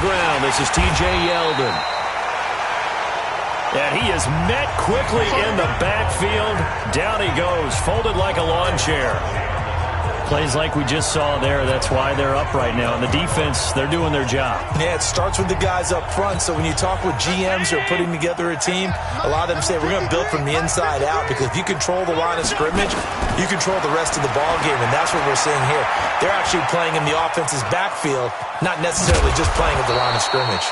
ground. This is T.J. Yeldon. And he is met quickly in the backfield. Down he goes, folded like a lawn chair. Plays like we just saw there. That's why they're up right now. And the defense, they're doing their job. Yeah, it starts with the guys up front. So when you talk with GMs who are putting together a team, a lot of them say we're going to build from the inside out, because if you control the line of scrimmage, you control the rest of the ball game, and that's what we're seeing here. They're actually playing in the offense's backfield, not necessarily just playing at the line of scrimmage.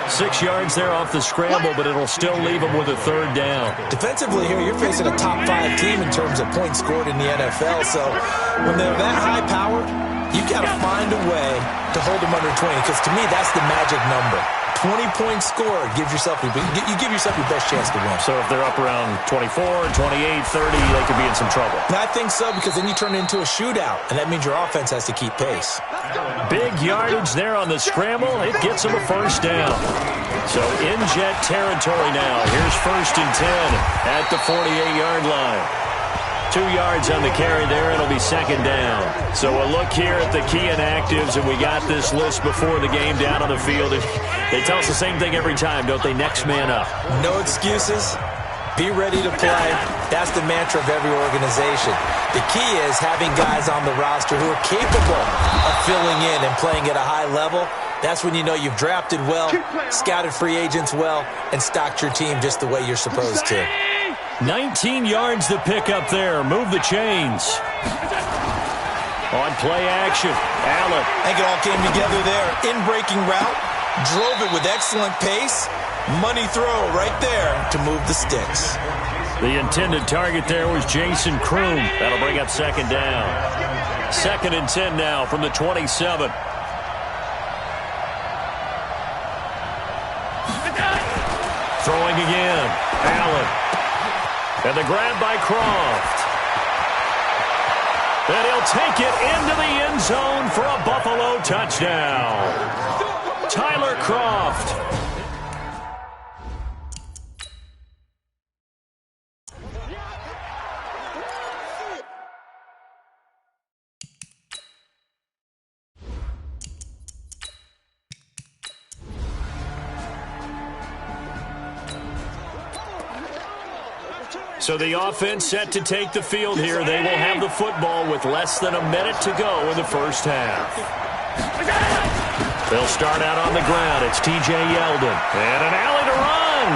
6 yards there off the scramble, but it'll still leave them with a third down. Defensively here, you're facing a top-5 team in terms of points scored in the NFL. So when they're that high-powered, you got to find a way to hold them under 20, because to me, that's the magic number. 20-point score gives yourself you give yourself your best chance to win. So if they're up around 24, 28, 30, they could be in some trouble. And I think so, because then you turn it into a shootout, and that means your offense has to keep pace. Big yardage there on the scramble. It gets them a first down. So in jet territory now. Here's 1st and 10 at the 48-yard line. 2 yards on the carry there. It'll be 2nd down. So we'll look here at the key inactives, and we got this list before the game down on the field. They tell us the same thing every time, don't they? Next man up. No excuses. Be ready to play. That's the mantra of every organization. The key is having guys on the roster who are capable of filling in and playing at a high level. That's when you know you've drafted well, scouted free agents well, and stocked your team just the way you're supposed to. 19 yards to pick up there. Move the chains. On play action, Allen. I think it all came together there. In-breaking route, drove it with excellent pace. Money throw right there to move the sticks. The intended target there was Jason Kroom. That'll bring up 2nd down. 2nd and 10 now from the 27. Throwing again, Allen. And the grab by Croft. And he'll take it into the end zone for a Buffalo touchdown. Tyler Croft. So the offense set to take the field here. They will have the football with less than a minute to go in the first half. They'll start out on the ground. It's T.J. Yeldon. And an alley to run.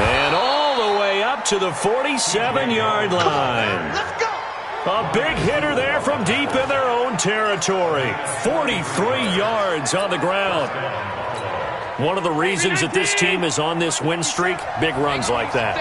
And all the way up to the 47-yard line. A big hitter there from deep in their own territory. 43 yards on the ground. One of the reasons that this team is on this win streak, big runs like that.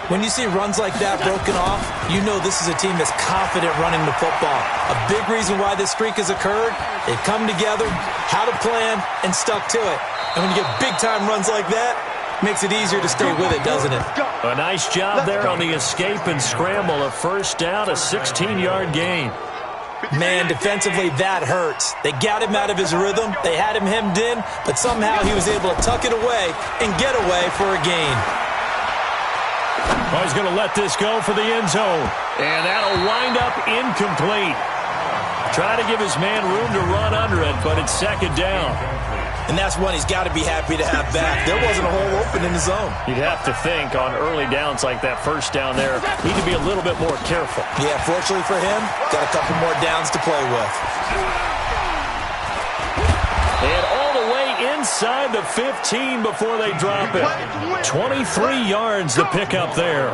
When you see runs like that broken off, you know this is a team that's confident running the football. A big reason why this streak has occurred, they've come together, had a plan, and stuck to it. And when you get big-time runs like that, it makes it easier to stay with it, doesn't it? A nice job there on the escape and scramble. A first down, a 16-yard gain. Man, defensively, that hurts. They got him out of his rhythm. They had him hemmed in, but somehow he was able to tuck it away and get away for a gain. Oh, he's going to let this go for the end zone. And that'll wind up incomplete. Trying to give his man room to run under it, but it's 2nd down. And that's one he's got to be happy to have back. There wasn't a hole open in the zone. You'd have to think on early downs like that first down there, need to be a little bit more careful. Yeah, fortunately for him, got a couple more downs to play with. And all the way inside the 15 before they drop it. 23 yards to pick up there.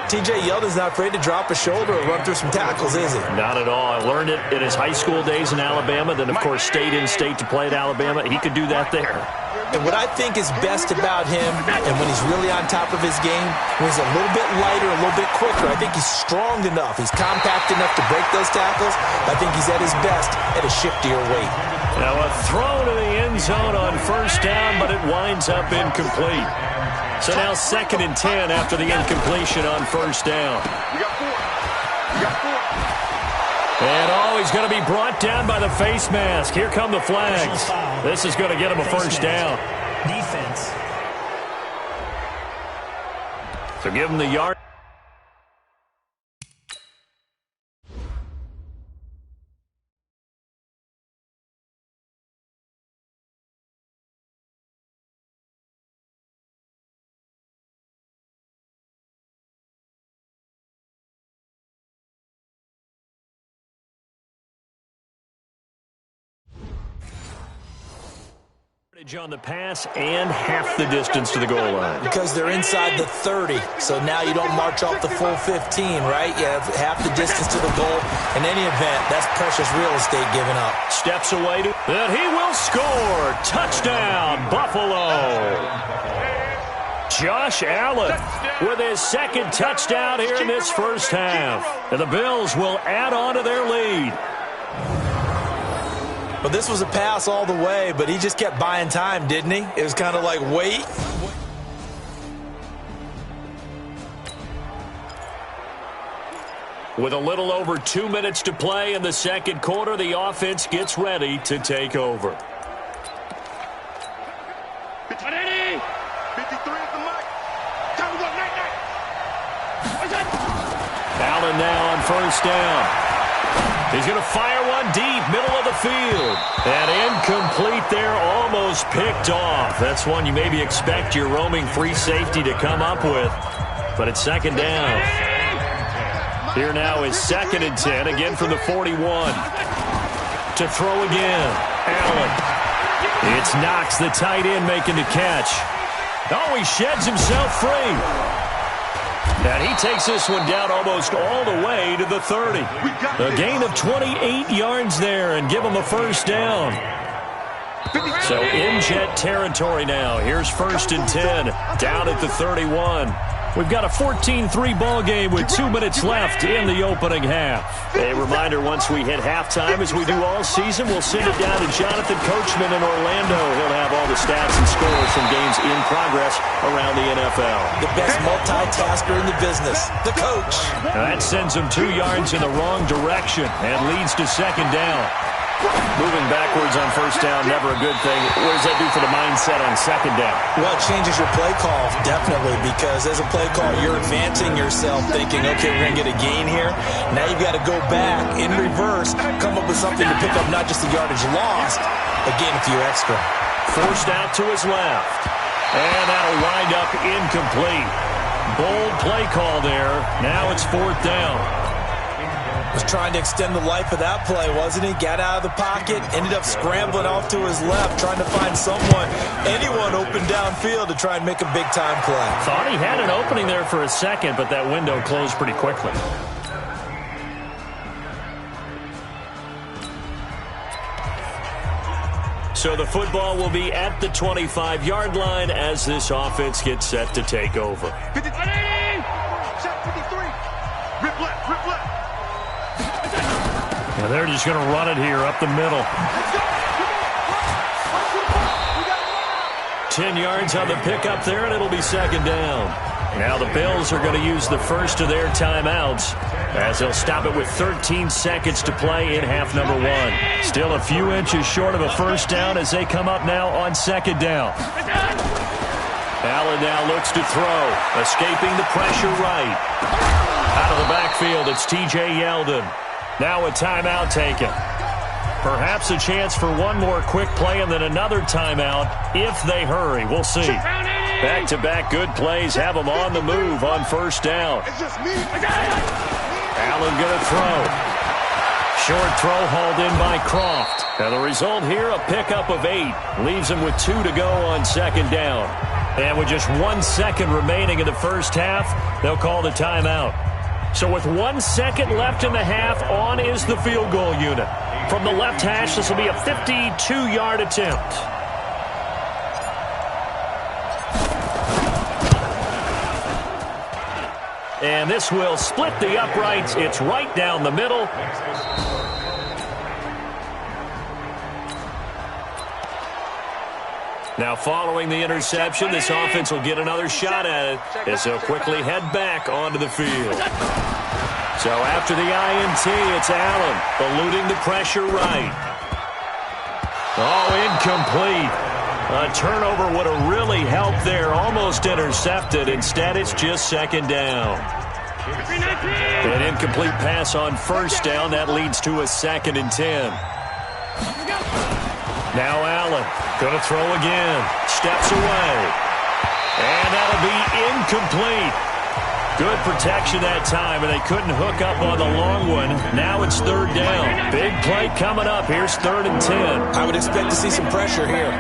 T.J. Yeldon's not afraid to drop a shoulder or run through some tackles, is he? Not at all. I learned it in his high school days in Alabama, then, of course, stayed in state to play at Alabama. He could do that there. And what I think is best about him, and when he's really on top of his game, when he's a little bit lighter, a little bit quicker, I think he's strong enough. He's compact enough to break those tackles. I think he's at his best at a shiftier weight. Now a throw to the end zone on first down, but it winds up incomplete. So now 2nd and 10 after the incompletion on first down. And he's going to be brought down by the face mask. Here come the flags. This is going to get him a first down. Defense. So give him the yard. On the pass and half the distance to the goal line. Because they're inside the 30, so now you don't march off the full 15, right? You have half the distance to the goal. In any event, that's precious real estate given up. Steps away, and he will score. Touchdown, Buffalo. Josh Allen with his second touchdown here in this first half. And the Bills will add on to their lead. Well, this was a pass all the way, but he just kept buying time, didn't he? It was kind of like, wait. With a little over 2 minutes to play in the second quarter, the offense gets ready to take over. 53 at the mark. Time to go, night. Allen now on first down. He's going to fire one deep, middle of the field. And incomplete there, almost picked off. That's one you maybe expect your roaming free safety to come up with. But it's second down. Here now is 2nd and 10, again from the 41. To throw again, Allen. It's Knox, the tight end, making the catch. Oh, he sheds himself free. And he takes this one down almost all the way to the 30. A gain of 28 yards there and give him a first down. So in Jet territory now. Here's 1st and 10 down at the 31. We've got a 14-3 ball game with 2 minutes left in the opening half. A reminder, once we hit halftime, as we do all season, we'll send it down to Jonathan Coachman in Orlando. He'll have all the stats and scores from games in progress around the NFL. The best multitasker in the business, the coach. That sends him 2 yards in the wrong direction and leads to second down. Moving backwards on first down, never a good thing. What does that do for the mindset on second down? Well, it changes your play call, definitely, because as a play call, you're advancing yourself thinking, okay, we're going to get a gain here. Now you've got to go back in reverse, come up with something to pick up not just the yardage lost, but gain a few extra. Forced out to his left. And that'll wind up incomplete. Bold play call there. Now it's 4th down. Was trying to extend the life of that play, wasn't he? Got out of the pocket, ended up scrambling off to his left, trying to find anyone open downfield to try and make a big-time play. Thought he had an opening there for a second, but that window closed pretty quickly. So the football will be at the 25-yard line as this offense gets set to take over. 53. Rip left. Now they're just going to run it here up the middle. 10 yards on the pickup there, and it'll be second down. Now the Bills are going to use the first of their timeouts as they'll stop it with 13 seconds to play in half number 1. Still a few inches short of a first down as they come up now on second down. Allen now looks to throw, escaping the pressure right. Out of the backfield, it's T.J. Yeldon. Now a timeout taken. Perhaps a chance for one more quick play and then another timeout if they hurry. We'll see. Back-to-back good plays have them on the move on first down. Allen going to throw. Short throw hauled in by Croft. Now the result here, a pickup of 8. Leaves him with 2 to go on second down. And with just 1 second remaining in the first half, they'll call the timeout. So with 1 second left in the half, on is the field goal unit. From the left hash, this will be a 52-yard attempt. And this will split the uprights. It's right down the middle. Now following the interception, this offense will get another shot at it as they'll quickly head back onto the field. So after the INT, it's Allen eluding the pressure right. Oh, incomplete. A turnover would have really helped there. Almost intercepted. Instead, it's just second down. An incomplete pass on first down. That leads to a 2nd and 10. Now Allen going to throw again. Steps away. And that'll be incomplete. Good protection that time, and they couldn't hook up on the long one. Now it's third down. Big play coming up. Here's 3rd and 10. I would expect to see some pressure here.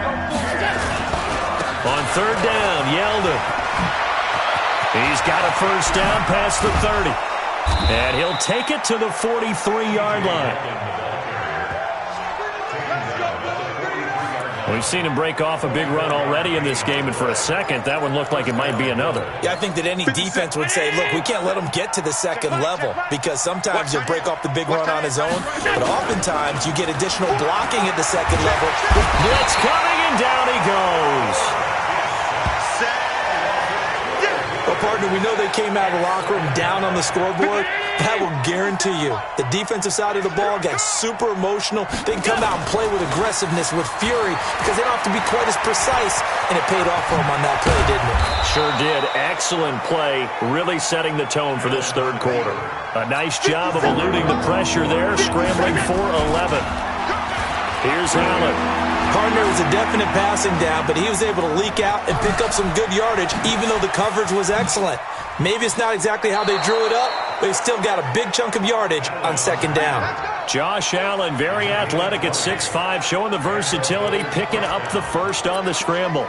On third down, Yeldon. He's got a first down past the 30. And he'll take it to the 43-yard line. We've seen him break off a big run already in this game, and for a second, that one looked like it might be another. Yeah, I think that any defense would say, look, we can't let him get to the second level, because sometimes he'll break off the big run on his own, but oftentimes you get additional blocking at the second level. Blitz coming, and down he goes. Well, partner, we know they came out of the locker room down on the scoreboard. That will guarantee you the defensive side of the ball got super emotional. They can come out and play with aggressiveness, with fury, because they don't have to be quite as precise. And it paid off for them on that play, didn't it? Sure did. Excellent play, really setting the tone for this third quarter. A nice job of eluding the pressure there, scrambling for 11. Here's Allen. Partner was a definite passing down, but he was able to leak out and pick up some good yardage, even though the coverage was excellent. Maybe it's not exactly how they drew it up, but he still got a big chunk of yardage on second down. Josh Allen, very athletic at 6'5", showing the versatility, picking up the first on the scramble.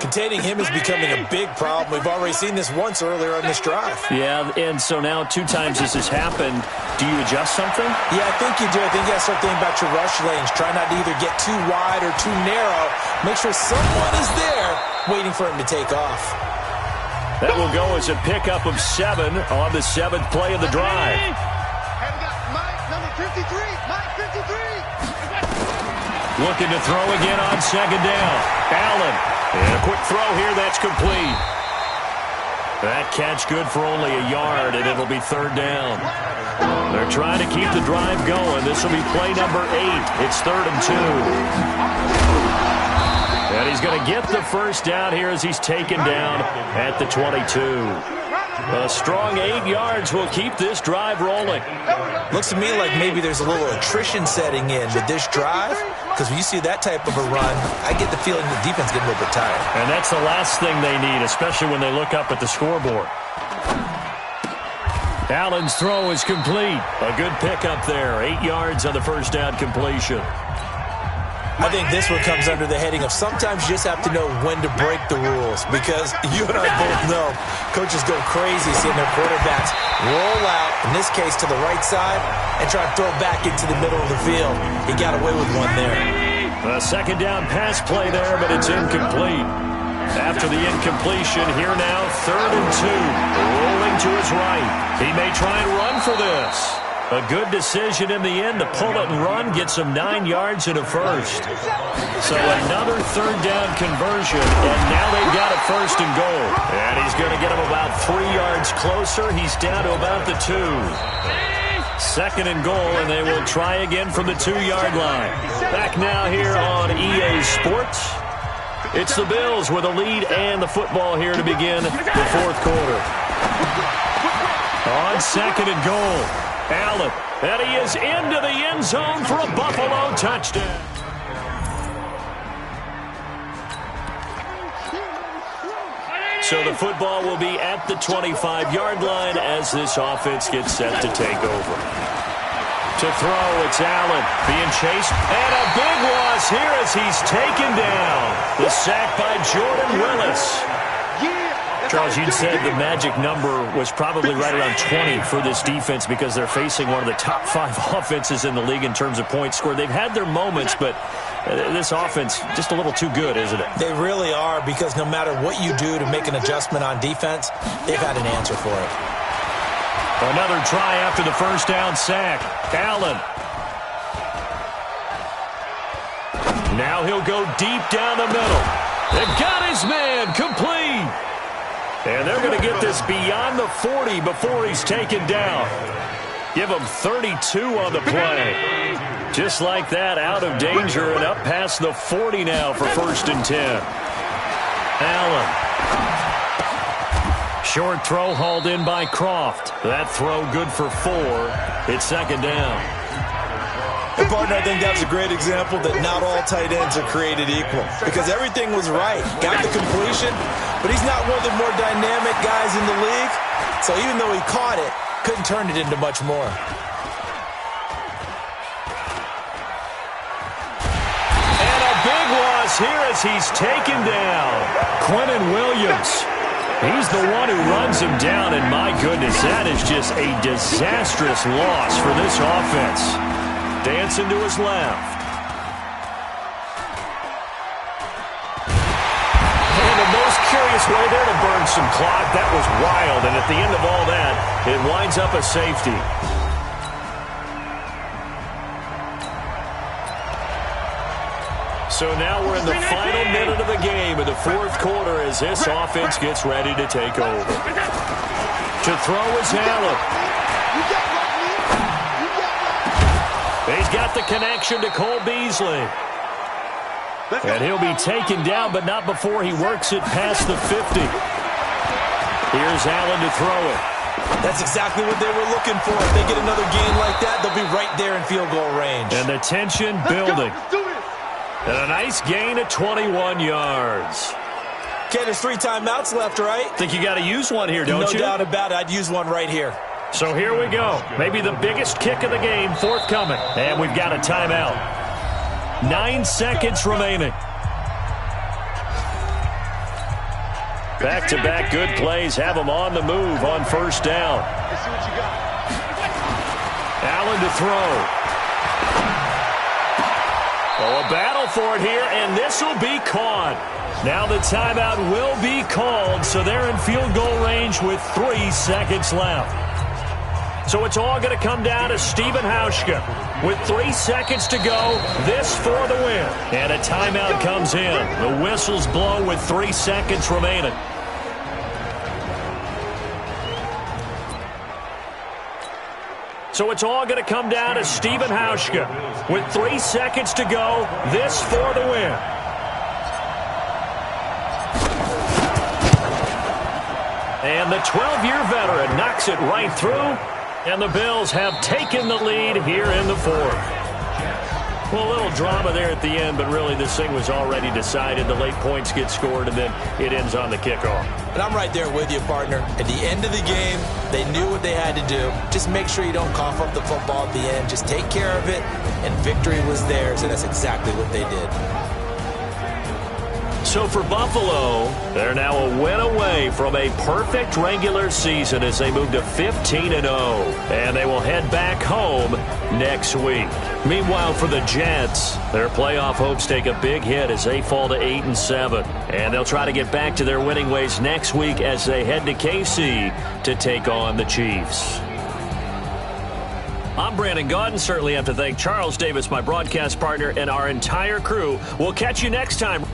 Containing him is becoming a big problem. We've already seen this once earlier on this drive. Yeah, and so now 2 times this has happened. Do you adjust something? Yeah, I think you do. I think you got to start thinking about your rush lanes. Try not to either get too wide or too narrow. Make sure someone is there waiting for him to take off. That will go as a pickup of 7 on the 7th play of the drive. And we got Mike, number 53. Mike, 53. Looking to throw again on second down. Allen. And a quick throw here, that's complete. That catch good for only a yard, and it'll be third down. They're trying to keep the drive going. This will be play number 8. It's 3rd and 2. And he's going to get the first down here as he's taken down at the 22. A strong 8 yards will keep this drive rolling. Looks to me like maybe there's a little attrition setting in with this drive, because when you see that type of a run, I get the feeling the defense getting a little bit tired. And that's the last thing they need, especially when they look up at the scoreboard. Allen's throw is complete. A good pickup there. 8 yards on the first down completion. I think this one comes under the heading of sometimes you just have to know when to break the rules, because you and I both know coaches go crazy seeing their quarterbacks roll out, in this case to the right side, and try to throw back into the middle of the field. He got away with one there. A second down pass play there, but it's incomplete. After the incompletion, here now, 3rd and 2. Rolling to his right. He may try and run for this. A good decision in the end to pull it and run, get some 9 yards and a first. So another third down conversion, and now they've got a 1st and goal. And he's going to get him about 3 yards closer. He's down to about the 2. 2nd and goal, and they will try again from the 2-yard line. Back now here on EA Sports. It's the Bills with a lead and the football here to begin the 4th quarter. On 2nd and goal. Allen, and he is into the end zone for a Buffalo touchdown. So the football will be at the 25-yard line as this offense gets set to take over. To throw, it's Allen being chased, and a big loss here as he's taken down. The sack by Jordan Willis. Charles, you said the magic number was probably right around 20 for this defense because they're facing one of the top 5 offenses in the league in terms of points scored. They've had their moments, but this offense just a little too good, isn't it? They really are, because no matter what you do to make an adjustment on defense, they've had an answer for it. Another try after the first down sack. Allen. Now he'll go deep down the middle. They've got his man complete. And they're going to get this beyond the 40 before he's taken down. Give him 32 on the play. Just like that, out of danger and up past the 40 now for 1st and 10. Allen. Short throw hauled in by Croft. That throw good for 4. It's 2nd down. And partner, I think that was a great example that not all tight ends are created equal, because everything was right. Got the completion, but he's not one of the more dynamic guys in the league. So even though he caught it, couldn't turn it into much more. And a big loss here as he's taken down. Quinnen Williams. He's the one who runs him down, and my goodness, that is just a disastrous loss for this offense. Dancing to his left. And the most curious way there to burn some clock. That was wild, and at the end of all that, it winds up a safety. So now we're in the final minute of the game in the fourth quarter as this offense gets ready to take over. To throw is Allen. He's got the connection to Cole Beasley. And he'll be taken down, but not before he works it past the 50. Here's Allen to throw it. That's exactly what they were looking for. If they get another game like that, they'll be right there in field goal range. And the tension building. And a nice gain of 21 yards. Okay, there's 3 timeouts left, right? Think you got to use one here, don't you? No doubt about it. I'd use one right here. So here we go. Maybe the biggest kick of the game forthcoming. And we've got a timeout. 9 seconds remaining. Back-to-back good plays have them on the move on first down. Allen to throw. Oh, a battle for it here, and this will be caught. Now the timeout will be called, so they're in field goal range with 3 seconds left. So it's all going to come down to Stephen Hauschka. With 3 seconds to go, this for the win. And a timeout comes in. The whistle's blown with 3 seconds remaining. So it's all going to come down to Stephen Hauschka. With 3 seconds to go, this for the win. And the 12-year veteran knocks it right through. And the Bills have taken the lead here in the fourth. Well, a little drama there at the end, but really this thing was already decided. The late points get scored, and then it ends on the kickoff. And I'm right there with you, partner. At the end of the game, they knew what they had to do. Just make sure you don't cough up the football at the end. Just take care of it, and victory was theirs, and that's exactly what they did. So for Buffalo, they're now a win away from a perfect regular season as they move to 15-0. And they will head back home next week. Meanwhile, for the Jets, their playoff hopes take a big hit as they fall to 8-7. And they'll try to get back to their winning ways next week as they head to KC to take on the Chiefs. I'm Brandon Gaudin. Certainly have to thank Charles Davis, my broadcast partner, and our entire crew. We'll catch you next time.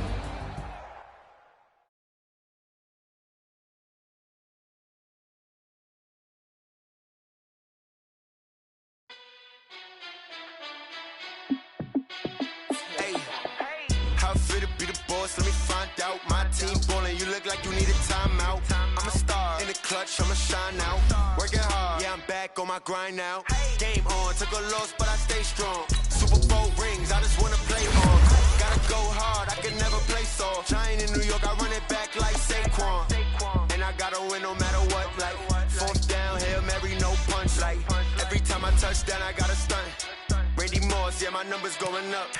Let me find out. My team ballin', you look like you need a timeout. I'm a star in the clutch, I'ma shine out. Working hard, yeah, I'm back on my grind now. Game on, took a loss, but I stay strong. Super Bowl rings, I just wanna play on. Gotta go hard, I can never play soft. Giant in New York, I run it back like Saquon. And I gotta win no matter what. Like fourth down, Hail Mary, no punch. Like every time I touch down, I gotta stunt. Randy Moss, yeah, my numbers going up.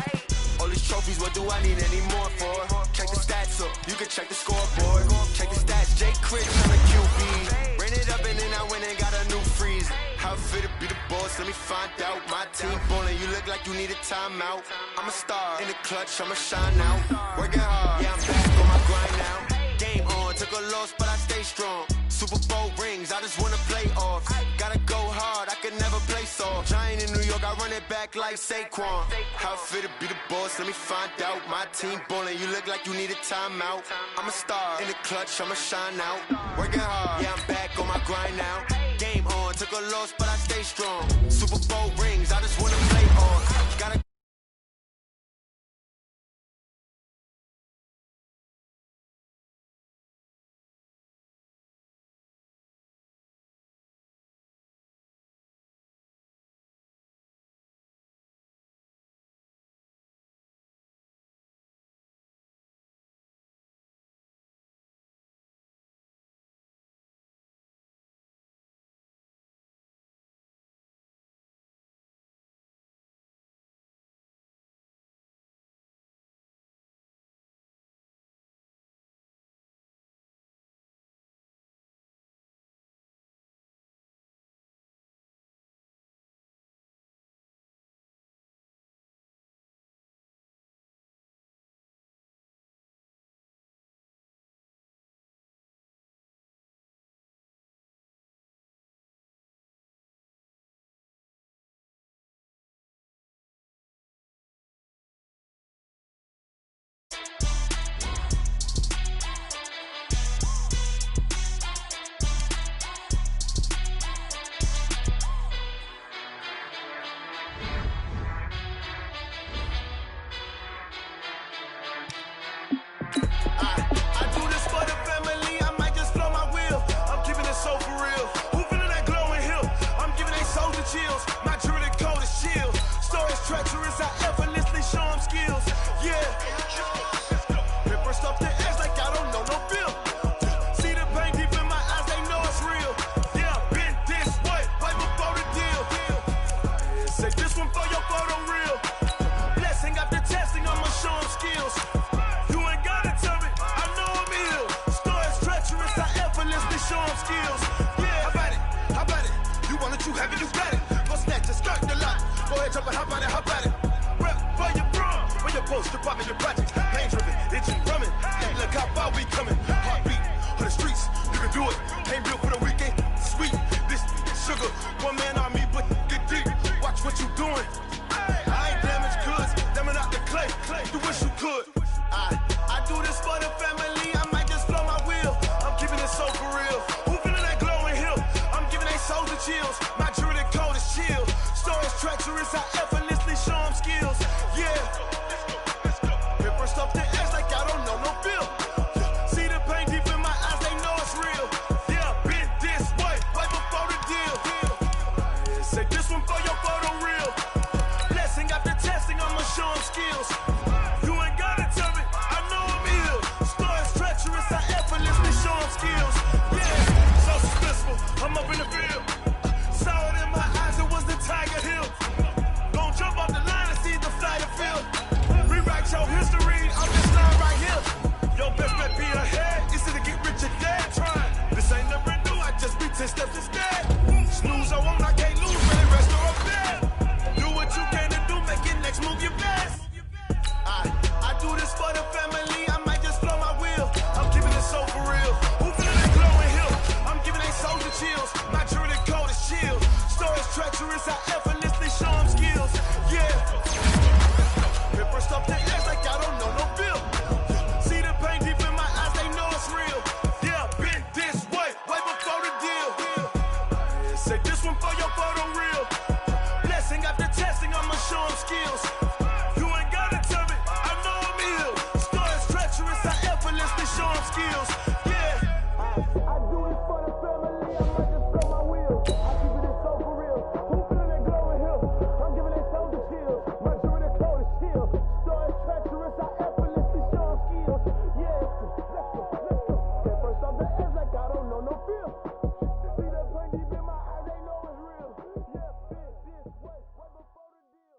All these trophies, what do I need any more for? Check the stats up, you can check the scoreboard. Check the stats, Jay Critch on the QB. Ran it up and then I went and got a new freeze. How fit to be the boss, let me find out. My team ballin', you look like you need a timeout. I'm a star in the clutch, I'ma shine out. Working hard, yeah, I'm back on my grind now. Game on, took a loss, but I stay strong. Super Bowl rings, I just wanna play off. Gotta go hard, I can never play soft. Giant in New York, I run it back like Saquon. How fit to be the boss, let me find out. My team ballin', you look like you need a timeout. I'm a star in the clutch, I'ma shine out. Working hard, yeah, I'm back on my grind now. Game on, took a loss, but I stay strong. Super Bowl rings, I just wanna play off. Gotta Say this one for your photo reel. Blessing after testing, I'ma show them skills. You ain't gotta tell me, I know I'm ill. Stories treacherous, I effortlessly show them skills. Yeah, how about it? How about it? You want it, you have it, you got it. Go snatch it, start the lot. Go ahead, jump it, how about it? How about it? Rep for your bro, for your post, your pop, your project. Pain driven, itching, drumming. Hey, look how far we coming. Heartbeat on the streets, you can do it. Ain't built for the weekend, sweet. This sugar, one man army, but get deep. Watch what you doing. I ain't damaged goods, damn out the clay. You wish you could. I do this for the family. I might just blow my wheel. I'm keeping it so for real. Who feeling that glowing hill? I'm giving they souls the chills. My druid code is chill. Stories treacherous, I effortlessly show them skills. Yeah. Paper stuff the edge like I don't know no feel. See the pain deep in my eyes, they know it's real. Yeah, been this way, way before the deal. Say this one for your photo reel. Blessing after testing, I'ma show them skills. You ain't gotta tell me, I know I'm ill. Stories treacherous, I effortlessly show them skills. Yeah, so suspenseful, I'm up in the field. Saw it in my eyes, it was the Tiger Hill. Gon' jump off the line and see the flight of field. Rewrite your history, I'm this line right here. Your best bet be ahead, it's to get rich or dead. Trying, this ain't never new, I just be 10 steps instead. Snooze, I won't, I can't lose, really rest or up there. Do what you can to do, make your next move your best. I do this for the family, I might just blow my wheel. I'm keeping it so for real. Who feeling that glowing hill? I'm giving they souls the chills. My druid code is chill. Stories treacherous, I effortlessly show them skills. Yeah. Paper stuff the edge like I don't know no feel. See the pain deep in my eyes, they know it's real. Yeah, been this way, way before the deal. Say this one for your photo reel. Blessing after testing, I'ma show them skills. You ain't gotta tell me, I know I'm ill. Stories treacherous, I effortlessly show them skills. Yeah. I do this for the family, I might just blow my wheel. I keep it so for real. Who feeling that glowing hill? I'm giving they souls the chills. My druid code is chill. Stories treacherous, I effortlessly show them skills. Yeah. Let's go. Get first off the edge like I don't know no feel. See that pain deep in my eyes, they know it's real. Yeah, been this way, way before the deal.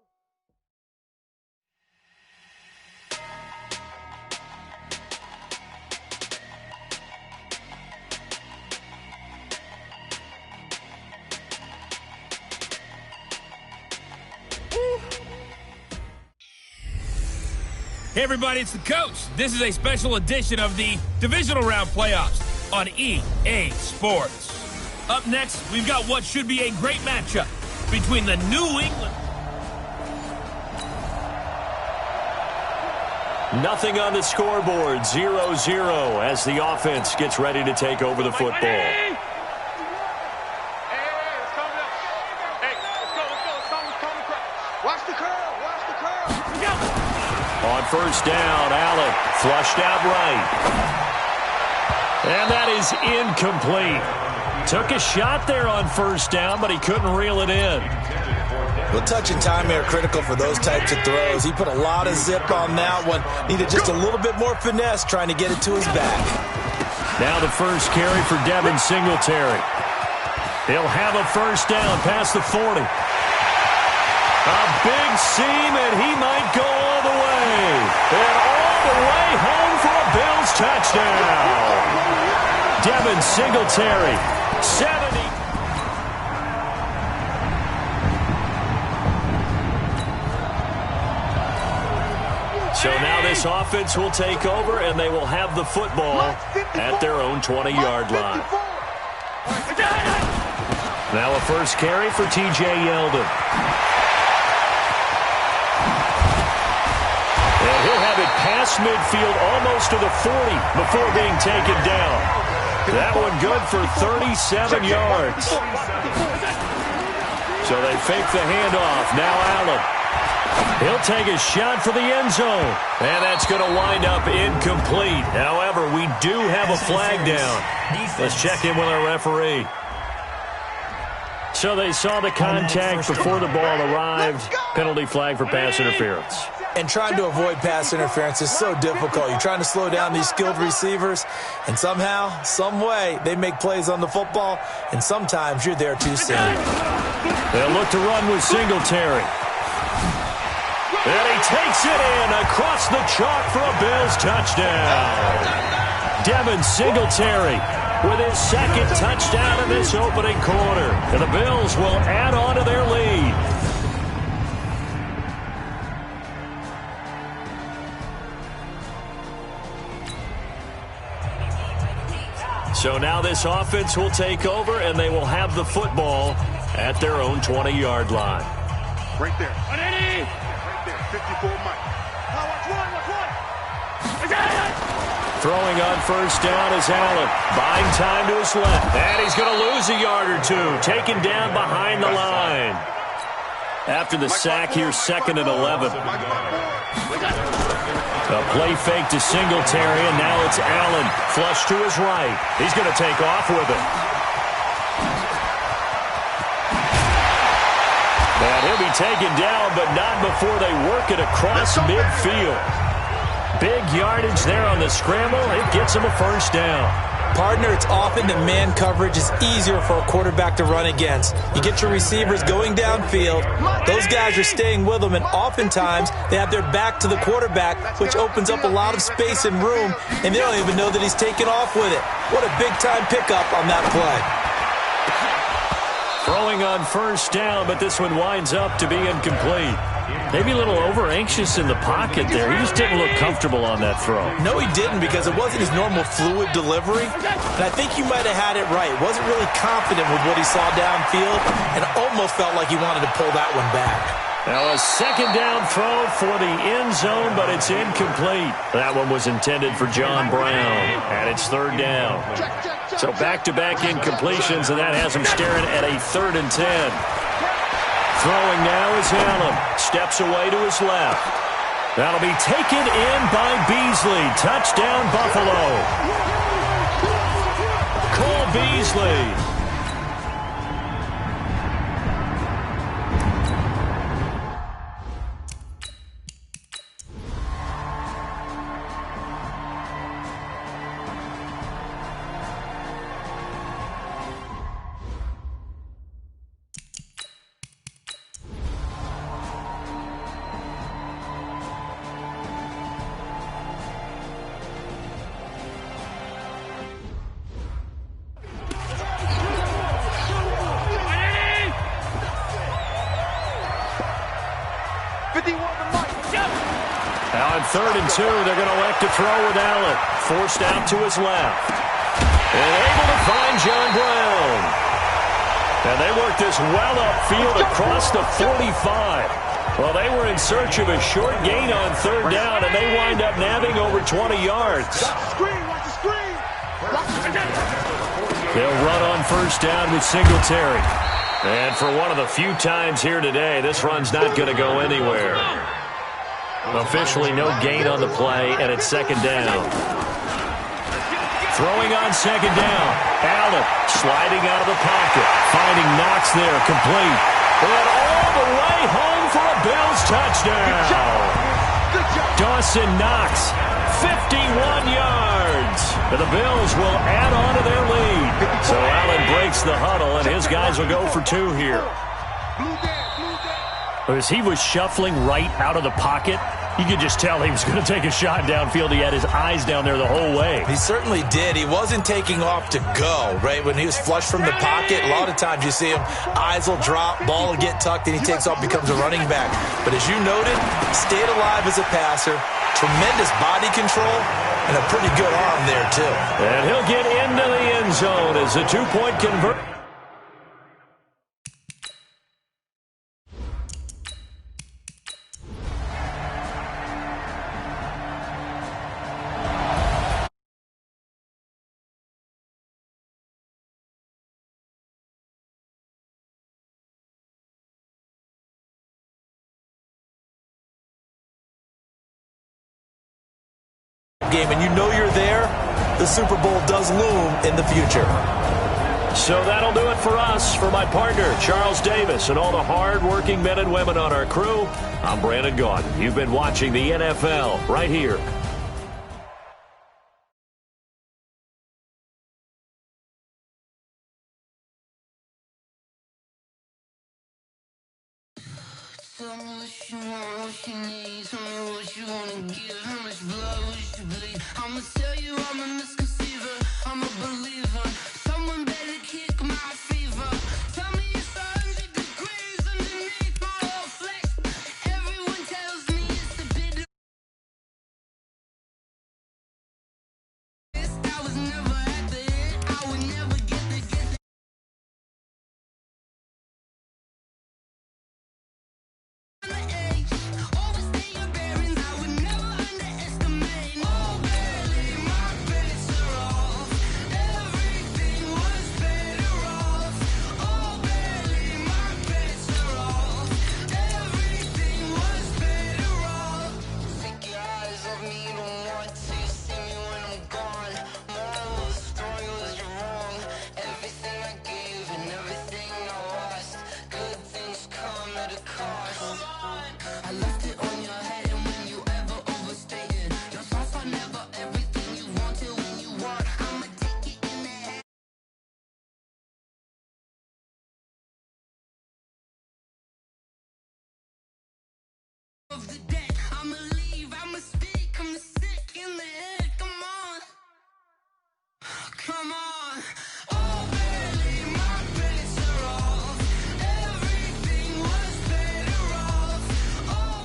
Hey everybody, it's the coach. This is a special edition of the Divisional Round Playoffs on EA Sports. Up next, we've got what should be a great matchup between the New England... Nothing on the scoreboard, 0-0 as the offense gets ready to take over the football. Hey, let's calm down. Hey, let's go. Watch the curl, watch the curl. On first down, Allen flushed out right. And that is incomplete. Took a shot there on first down, but he couldn't reel it in. Well, touch and time are critical for those types of throws. He put a lot of zip on that one. Needed just a little bit more finesse trying to get it to his back. Now the first carry for Devin Singletary. He'll have a first down past the 40. A big seam, and he might go all the way. And all the way home for a Bills touchdown. Devin Singletary, 70. So now this offense will take over, and they will have the football at their own 20-yard line. Now a first carry for T.J. Yeldon. And he'll have it past midfield almost to the 40 before being taken down. That one good for 37 yards. So they fake the handoff. Now Allen. He'll take a shot for the end zone. And that's going to wind up incomplete. However, we do have a flag down. Let's check in with our referee. So they saw the contact before the ball arrived. Penalty flag for pass interference. And trying to avoid pass interference is so difficult. You're trying to slow down these skilled receivers, and somehow, some way, they make plays on the football, and sometimes you're there too soon. They'll look to run with Singletary. And he takes it in across the chalk for a Bills touchdown. Devin Singletary with his second touchdown in this opening quarter. And the Bills will add on to their lead. So now this offense will take over, and they will have the football at their own 20-yard line. Right there. Right there. 54 Mike. Watch one. Throwing on first down is Allen. Buying time to his left. And he's going to lose a yard or two. Taken down behind the line. After the sack here, 2nd and 11. A play fake to Singletary, and now it's Allen. Flush to his right. He's going to take off with it. And he'll be taken down, but not before they work it across midfield. Big yardage there on the scramble. It gets him a first down. Partner, it's often that man coverage is easier for a quarterback to run against. You get your receivers going downfield. Those guys are staying with them, and oftentimes they have their back to the quarterback, which opens up a lot of space and room, and they don't even know that he's taken off with it. What a big-time pickup on that play. Throwing on first down, but this one winds up to be incomplete. Maybe a little over-anxious in the pocket there. He just didn't look comfortable on that throw. No, he didn't, because it wasn't his normal fluid delivery. And I think you might have had it right. Wasn't really confident with what he saw downfield, and almost felt like he wanted to pull that one back. Now a second down throw for the end zone, but it's incomplete. That one was intended for John Brown, and it's 3rd down. So back-to-back incompletions, and that has him staring at a 3rd and 10. Throwing now is Allen. Steps away to his left. That'll be taken in by Beasley. Touchdown, Buffalo. Cole Beasley. Now on 3rd and 2, they're going to elect to throw with Allen. Forced out to his left. And able to find John Brown. And they work this well upfield across the 45. Well, they were in search of a short gain on 3rd down, and they wind up nabbing over 20 yards. They'll run on first down with Singletary. And for one of the few times here today, this run's not going to go anywhere. Officially no gain on the play, and it's 2nd down. Throwing on 2nd down. Allen sliding out of the pocket. Finding Knox there, complete. And all the way home for a Bills touchdown. Dawson Knox, 51 yards. And the Bills will add on to their lead. So Allen breaks the huddle, and his guys will go for 2 here. As he was shuffling right out of the pocket, you could just tell he was going to take a shot downfield. He had his eyes down there the whole way. He certainly did. He wasn't taking off to go, right? When he was flush from the pocket, a lot of times you see him, eyes will drop, ball will get tucked, and he takes off, becomes a running back. But as you noted, stayed alive as a passer, tremendous body control, and a pretty good arm there, too. And he'll get into the end zone as a 2-point conversion. Game, and you know you're there, the Super Bowl does loom in the future. So that'll do it for us. For my partner, Charles Davis, and all the hard-working men and women on our crew, I'm Brandon Gaudin. You've been watching the NFL right here Tell me what you want, what you need. Tell me what you wanna give. How much blood would you bleed? I'ma tell you I'm a misconceiver. I'm a believer. Someone better kick my fever. Tell me it's 100 degrees underneath my whole flesh. Everyone tells me it's a bit. I was never at the end. I would never get the edge. Overstay your bearings. I would never underestimate. Oh, barely my bets are off. Everything was better off. Oh, barely my bets are off. Everything was better off. Take your eyes off me, don't want to see me when I'm gone. Moral of the story was you're wrong. Everything I gave and everything I lost. Good things come at a cost. I left it on your head, and when you ever overstay it, your thoughts are never everything you wanted when you want. I'ma take it in the head of the dead. I'ma leave, I'ma speak, I'm sick in the head. Come on, come on. Oh, barely my bets are off. Everything was better off. Oh,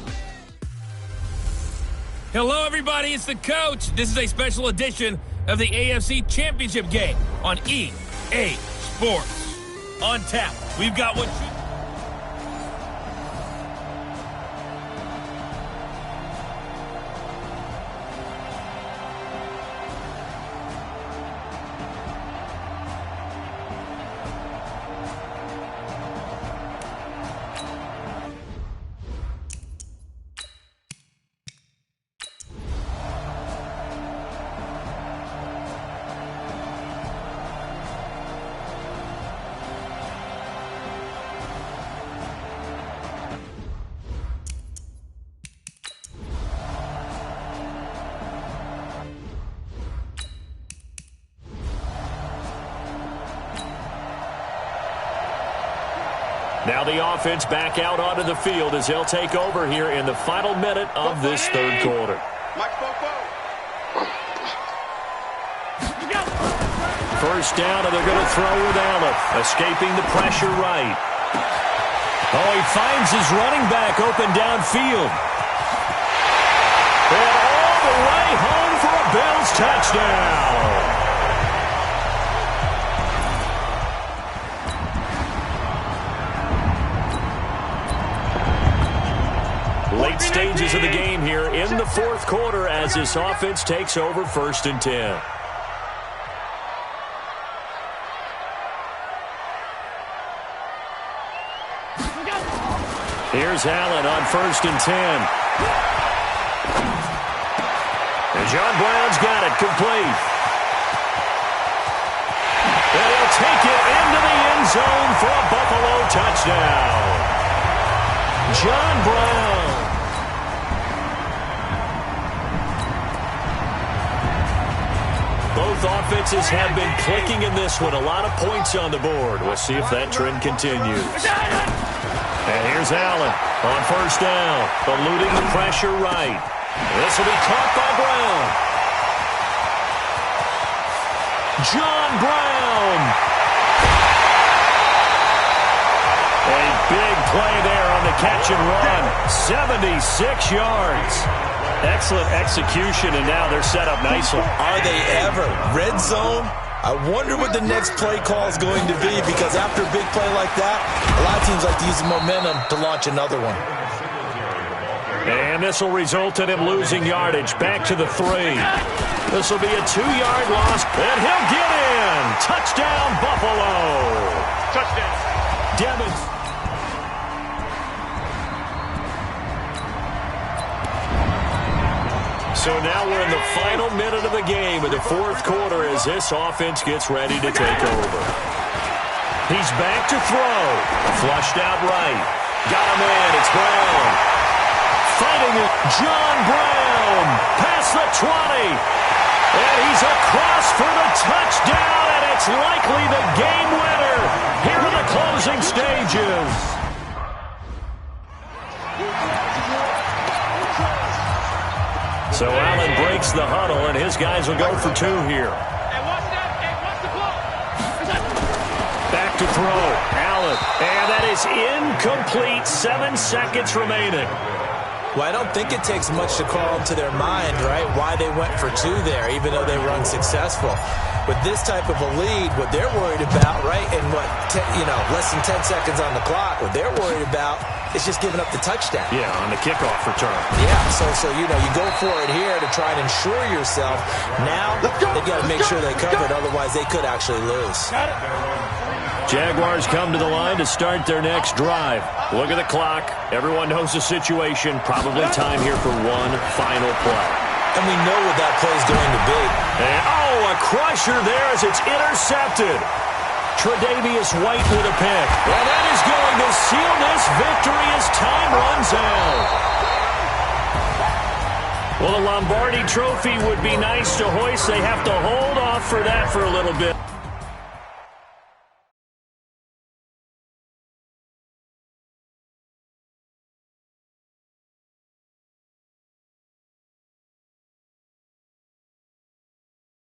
Hello, everybody. It's the coach. This is a special edition of the AFC Championship game on EA Sports. On tap, we've got what should... Now the offense back out onto the field as they'll take over here in the final minute of this third quarter. First down, and they're going to throw with Allen, escaping the pressure right. Oh, he finds his running back open downfield. And all the way home for a Bills touchdown. Late stages of the game here in the fourth quarter as this offense takes over 1st and 10. Here's Allen on 1st and 10. And John Brown's got it complete. And he'll take it into the end zone for a Buffalo touchdown. John Brown. Both offenses have been clicking in this one. A lot of points on the board. We'll see if that trend continues. And here's Allen on 1st down, eluding the pressure right. This will be caught by Brown. John Brown. A big play there on the catch and run. 76 yards. Excellent execution, and now they're set up nicely. Are they ever? Red zone? I wonder what the next play call is going to be, because after a big play like that, a lot of teams like to use the momentum to launch another one. And this will result in him losing yardage back to the 3. This will be a 2-yard loss, and he'll get in. Touchdown, Buffalo. Touchdown. Devin. So now we're in the final minute of the game in the fourth quarter as this offense gets ready to take over. He's back to throw. Flushed out right. Got him in. It's Brown. Fighting it. John Brown. Past the 20. And he's across for the touchdown, and it's likely the game winner here in the closing stages. So Allen breaks the huddle, and his guys will go for 2 here. Hey, watch that. Hey, watch the clock. Back to throw. Allen. And that is incomplete. 7 seconds remaining. Well, I don't think it takes much to call them to their mind, right, why they went for 2 there, even though they were unsuccessful. With this type of a lead, what they're worried about, right, and less than 10 seconds on the clock, what they're worried about is just giving up the touchdown. Yeah, on the kickoff return. Yeah, so you go for it here to try and ensure yourself. Now, they've got to make sure they cover it, otherwise they could actually lose. Jaguars come to the line to start their next drive. Look at the clock. Everyone knows the situation. Probably time here for one final play. And we know what that play is going to be. And, a crusher there as it's intercepted. Tre'Davious White with a pick. And that is going to seal this victory as time runs out. Well, the Lombardi Trophy would be nice to hoist. They have to hold off for that for a little bit.